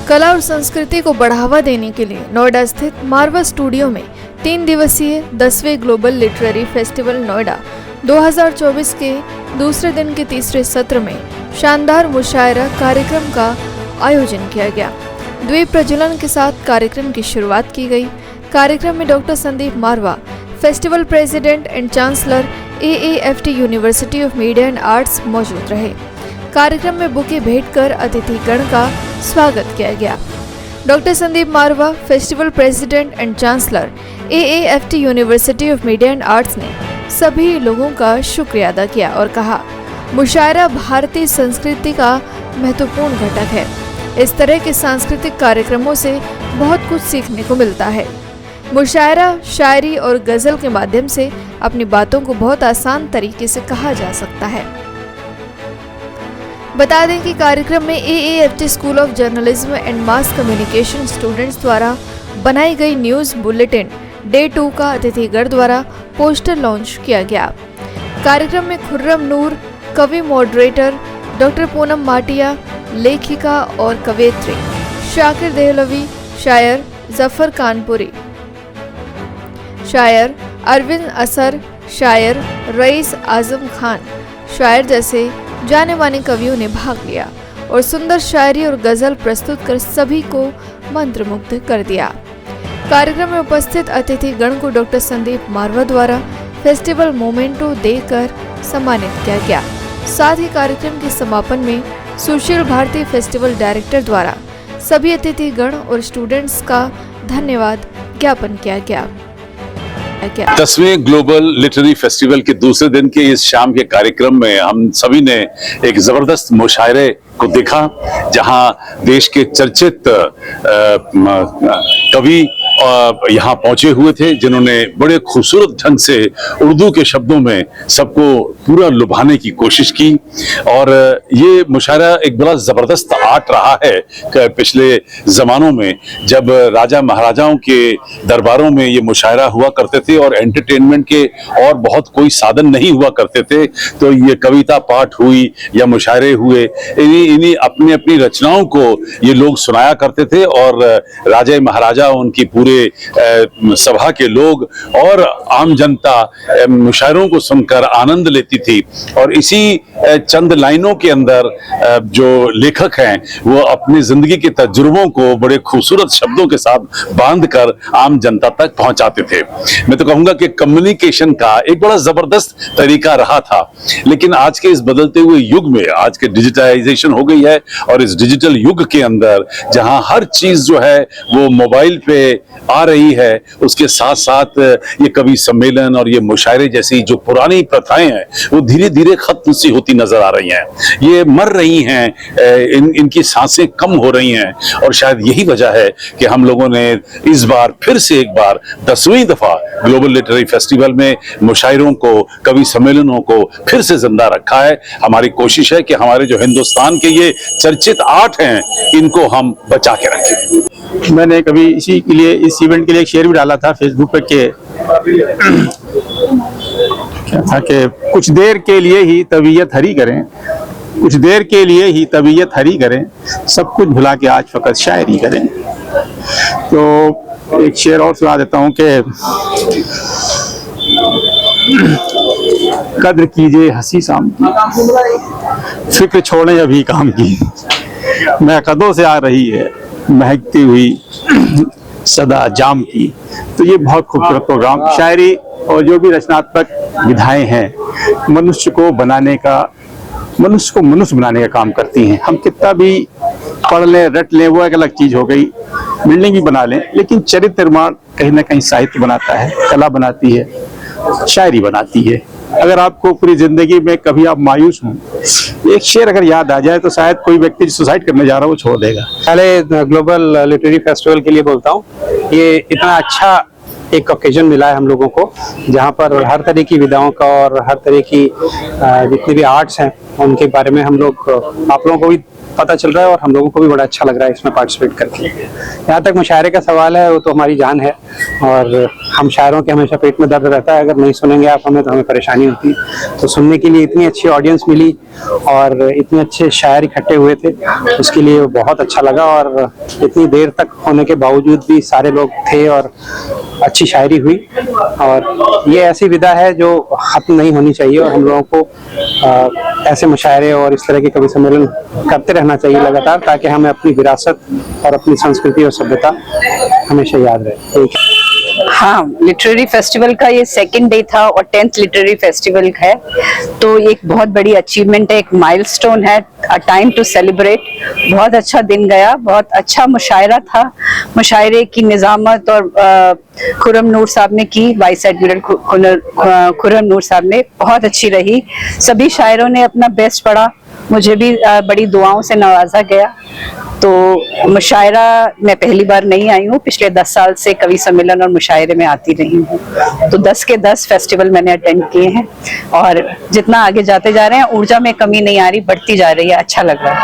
कला और संस्कृति को बढ़ावा देने के लिए नोएडा स्थित मारवा स्टूडियो में 3 दिवसीय 10वें ग्लोबल लिटरेरी फेस्टिवल नोएडा 2024 के दूसरे दिन के तीसरे सत्र में शानदार मुशायरा कार्यक्रम का आयोजन किया गया। द्वीप प्रज्वलन के साथ कार्यक्रम की शुरुआत की गई। कार्यक्रम में doctor Sandeep Marwah, festival president and chancellor AAFT university of media and arts मौजूद रहे। कार्यक्रम में बुके भेंट कर अतिथिगण का स्वागत किया गया। Doctor Sandeep Marwah, festival president and chancellor AAFT university of media and arts ने सभी लोगों का शुक्रिया अदा किया और कहा, मुशायरा भारतीय संस्कृति का महत्वपूर्ण घटक है। इस तरह के सांस्कृतिक कार्यक्रमों से बहुत कुछ सीखने को मिलता है। मुशायरा, शायरी और गजल के माध्यम से अपनी बातों को बहुत आसान तरीके से कहा जा सकता है। बता दें कि कार्यक्रम में AAFT school of journalism and mass communication students द्वारा बनाई गई न्यूज बुलेटिन डे 2 का अतिथिगण द्वारा पोस्टर लॉन्च किया गया। कार्यक्रम में खुर्रम नूर, कवि मॉडरेटर, डॉक्टर पूनम माटिया, लेखिका और कवयित्री शाकिर देहलवी, शायर जफर कानपुरी, शायर अरविंद असर, शायर रईस आजम खान, शायर जैसे जाने माने कवियों ने भाग लिया और सुंदर शायरी और गजल प्रस्तुत कर सभी को मंत्रमुग्ध कर दिया। कार्यक्रम में उपस्थित अतिथिगण को डॉक्टर संदीप मारवा द्वारा फेस्टिवल मोमेंटो देकर सम्मानित किया गया। साथ ही कार्यक्रम के समापन में सुशील भारती फेस्टिवल डायरेक्टर द्वारा सभी अतिथिगण और स्टूडेंट्स का धन्यवाद ज्ञापन किया गया। 10वें ग्लोबल लिटरेरी फेस्टिवल के दूसरे दिन के इस शाम के कार्यक्रम में हम सभी ने एक जबरदस्त मुशायरे को देखा, जहां देश के चर्चित कवि यहाँ पहुंचे हुए थे, जिन्होंने बड़े खूबसूरत ढंग से उर्दू के शब्दों में सबको पूरा लुभाने की कोशिश की। और ये मुशायरा एक बड़ा जबरदस्त आर्ट रहा है पिछले जमानों में, जब राजा महाराजाओं के दरबारों में ये मुशायरा हुआ करते थे और एंटरटेनमेंट के और बहुत कोई साधन नहीं हुआ करते थे, तो ये कविता पाठ हुई या मुशायरे हुए, इन्हीं अपनी अपनी रचनाओं को ये लोग सुनाया करते थे और राजा महाराजा, उनकी पूरे सभा के लोग और आम जनता मुशायरों को सुनकर आनंद लेती थी। और इसी चंद लाइनों के अंदर जो लेखक हैं वो अपनी जिंदगी के तजुर्बों को बड़े खूबसूरत शब्दों के साथ बांधकर आम जनता तक पहुंचाते थे। मैं तो कहूंगा कि कम्युनिकेशन का एक बड़ा जबरदस्त तरीका रहा था। लेकिन आज के इस बदलते हुए युग में, आज के डिजिटलाइजेशन हो गई है और इस डिजिटल युग के अंदर जहां हर चीज जो है वो मोबाइल पे आ रही है, उसके साथ साथ ये कवि सम्मेलन और ये मुशायरे जैसी जो पुरानी प्रथाएं हैं वो धीरे धीरे खत्म सी होती नजर आ रही हैं, ये मर रही हैं, इनकी सांसें कम हो रही हैं। और शायद यही वजह है कि हम लोगों ने इस बार फिर से एक बार 10वीं दफा ग्लोबल लिटरेरी फेस्टिवल में मुशायरों को, कवि सम्मेलनों को फिर से जिंदा रखा है। हमारी कोशिश है कि हमारे जो हिंदुस्तान के ये चर्चित आर्ट हैं इनको हम बचा के रखें। मैंने कभी इसी के लिए, इस इवेंट के लिए एक शेयर भी डाला था फेसबुक पे कि क्या था कि कुछ देर के लिए ही तबीयत हरी करें, कुछ देर के लिए ही तबीयत हरी करें, सब कुछ भुला के आज फकत शायरी करें। तो एक शेर और सुना देता हूँ कि कद्र कीजिए हंसी शाम की, फिक्र छोड़ें अभी काम की, महकदों से आ रही है महकती हुई सदा जाम की। तो ये बहुत खूबसूरत प्रोग्राम, शायरी और जो भी रचनात्मक विधाएं हैं मनुष्य को बनाने का, मनुष्य को मनुष्य बनाने का काम करती हैं। हम कितना भी पढ़ लें, रट लें, वो एक अलग चीज हो गई, बिल्डिंग भी बना लें, लेकिन चरित्र निर्माण कहीं ना कहीं साहित्य बनाता है, कला बनाती है, शायरी बनाती है। अगर आपको पूरी जिंदगी में कभी आप मायूस हों, एक शेर अगर याद आ जाए तो शायद कोई व्यक्ति सुसाइड करने जा रहा है वो छोड़ देगा। पहले ग्लोबल लिटरेरी फेस्टिवल के लिए बोलता हूँ, ये इतना अच्छा एक ओकेजन मिला है हम लोगों को, जहाँ पर हर तरह की विधाओं का और हर तरह की जितनी भी आर्ट्स हैं उनके बारे में हम लोग आप लोगों को भी पता चल रहा है और हम लोगों को भी बड़ा अच्छा लग रहा है इसमें पार्टिसिपेट करके। यहाँ तक मुशायरे का सवाल है वो तो हमारी जान है और हम शायरों के हमेशा पेट में दर्द रहता है, अगर नहीं सुनेंगे आप हमें तो हमें परेशानी होती। तो सुनने के लिए इतनी अच्छी ऑडियंस मिली और इतने अच्छे शायर इकट्ठे हुए थे, उसके लिए बहुत अच्छा लगा। और इतनी देर तक होने के बावजूद भी सारे लोग थे और अच्छी शायरी हुई। और ये ऐसी विधा है जो खत्म नहीं होनी चाहिए और हम लोगों को ऐसे मुशायरे और इस तरह के कवि सम्मेलन करते रहना चाहिए लगातार, ताकि हमें अपनी विरासत और अपनी संस्कृति और सभ्यता हमेशा याद रहे। हाँ, लिटरेरी फेस्टिवल का ये सेकंड डे था और 10th लिटरेरी फेस्टिवल है, तो एक बहुत बड़ी अचीवमेंट है, एक माइलस्टोन है, अ टाइम टू सेलिब्रेट। बहुत अच्छा दिन गया, बहुत अच्छा मुशायरा था। मुशायरे की निजामत और खुर्रम नूर साहब ने की, वाइस एडमिरल खुर्रम नूर साहब ने, बहुत अच्छी रही। सभी शायरों ने अपना बेस्ट पढ़ा, मुझे भी बड़ी दुआओं से नवाजा गया। तो मुशायरा मैं पहली बार नहीं आई हूँ, पिछले 10 साल से कवि सम्मेलन और मुशायरे में आती रही हूँ। तो 10 के 10 फेस्टिवल मैंने अटेंड किए हैं और जितना आगे जाते जा रहे हैं ऊर्जा में कमी नहीं आ रही, बढ़ती जा रही है, अच्छा लग रहा है।